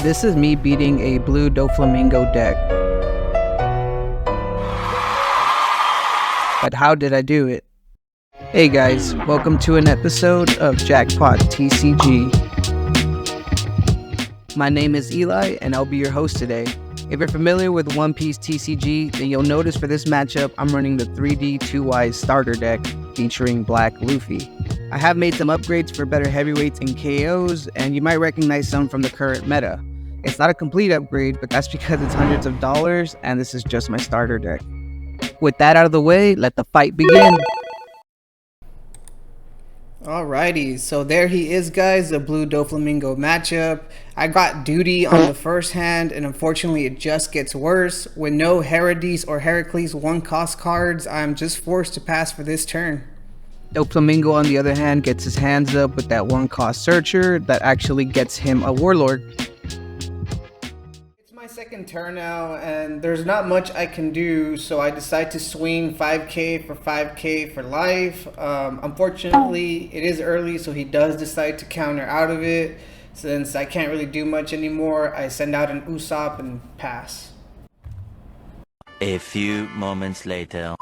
This is me beating a blue Doflamingo deck. But how did I do it? Hey guys, welcome to an episode of Jackpot TCG. My name is Eli and I'll be your host today. If you're familiar with One Piece TCG, then you'll notice for this matchup I'm running the 3D 2Y starter deck featuring Black Luffy. I have made some upgrades for better heavyweights and KOs, and you might recognize some from the current meta. It's not a complete upgrade, but that's because it's hundreds of dollars and this is just my starter deck. With that out of the way, let the fight begin. Alrighty, so there he is, guys, the blue Doflamingo matchup. I got duty on the first hand, and unfortunately it just gets worse. With no Herades or Heracles one-cost cards, I'm just forced to pass for this turn. Doflamingo, on the other hand, gets his hands up with that one-cost searcher that actually gets him a warlord. It's my second turn now, and there's not much I can do, so I decide to swing 5k for 5k for life. Unfortunately, it is early, so he does decide to counter out of it. Since I can't really do much anymore, I send out an Usopp and pass. A few moments later.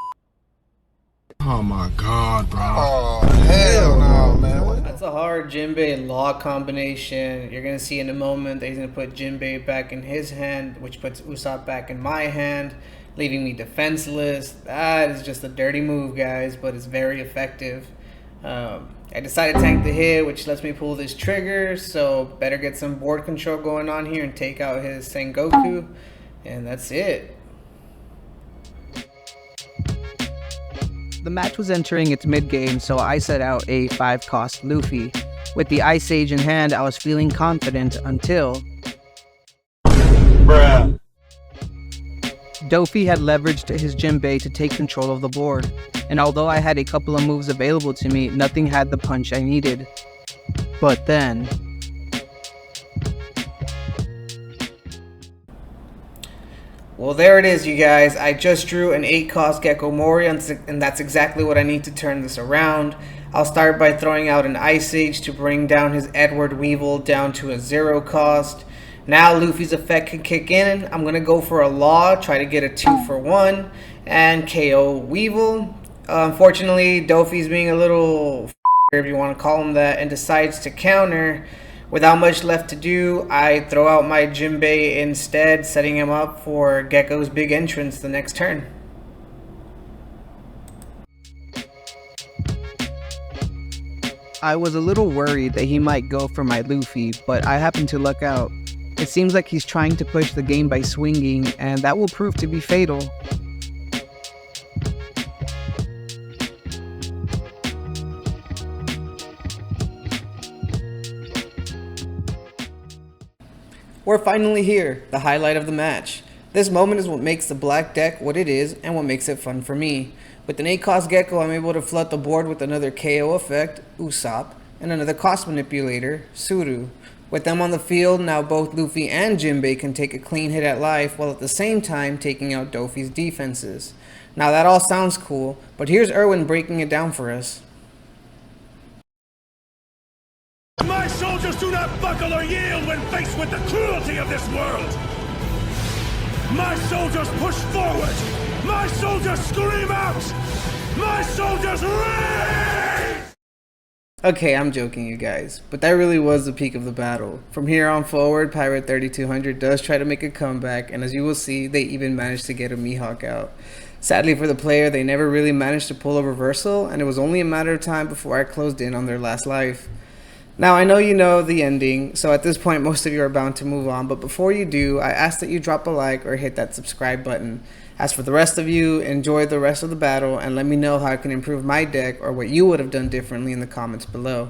Oh my god, bro. Oh, hell no, man. That's a hard Jinbei Law combination. You're going to see in a moment that he's going to put Jinbei back in his hand, which puts Usopp back in my hand, leaving me defenseless. That is just a dirty move, guys, but it's very effective. I decided to tank the hit, which lets me pull this trigger, so better get some board control going on here and take out his Sengoku, and that's it. The match was entering its mid-game, so I set out a 5-cost Luffy. With the Ice Age in hand, I was feeling confident until... Bruh. Dofi had leveraged his Jinbei to take control of the board, and although I had a couple of moves available to me, nothing had the punch I needed. But then... Well, there it is, you guys. I just drew an 8-cost Gecko Mori, and that's exactly what I need to turn this around. I'll start by throwing out an Ice Age to bring down his Edward Weevil down to a 0-cost. Now Luffy's effect can kick in. I'm going to go for a Law, try to get a 2-for-1, and KO Weevil. Unfortunately, Dofi's being a little if you want to call him that, and decides to counter. Without much left to do, I throw out my Jinbei instead, setting him up for Gecko's big entrance the next turn. I was a little worried that he might go for my Luffy, but I happened to luck out. It seems like he's trying to push the game by swinging, and that will prove to be fatal. We're finally here, the highlight of the match. This moment is what makes the black deck what it is and what makes it fun for me. With an 8-cost Gecko, I'm able to flood the board with another KO effect, Usopp, and another cost manipulator, Suru. With them on the field, now both Luffy and Jinbei can take a clean hit at life while at the same time taking out Dofi's defenses. Now that all sounds cool, but here's Erwin breaking it down for us. My soldiers do not buckle or yield when faced with the cruelty of this world! My soldiers push forward! My soldiers scream out! My soldiers rage! Okay, I'm joking, you guys, but that really was the peak of the battle. From here on forward, Pirate 3200 does try to make a comeback, and as you will see, they even managed to get a Mihawk out. Sadly for the player, they never really managed to pull a reversal, and it was only a matter of time before I closed in on their last life. Now, I know you know the ending, so at this point most of you are bound to move on, but before you do, I ask that you drop a like or hit that subscribe button. As for the rest of you, enjoy the rest of the battle and let me know how I can improve my deck or what you would have done differently in the comments below.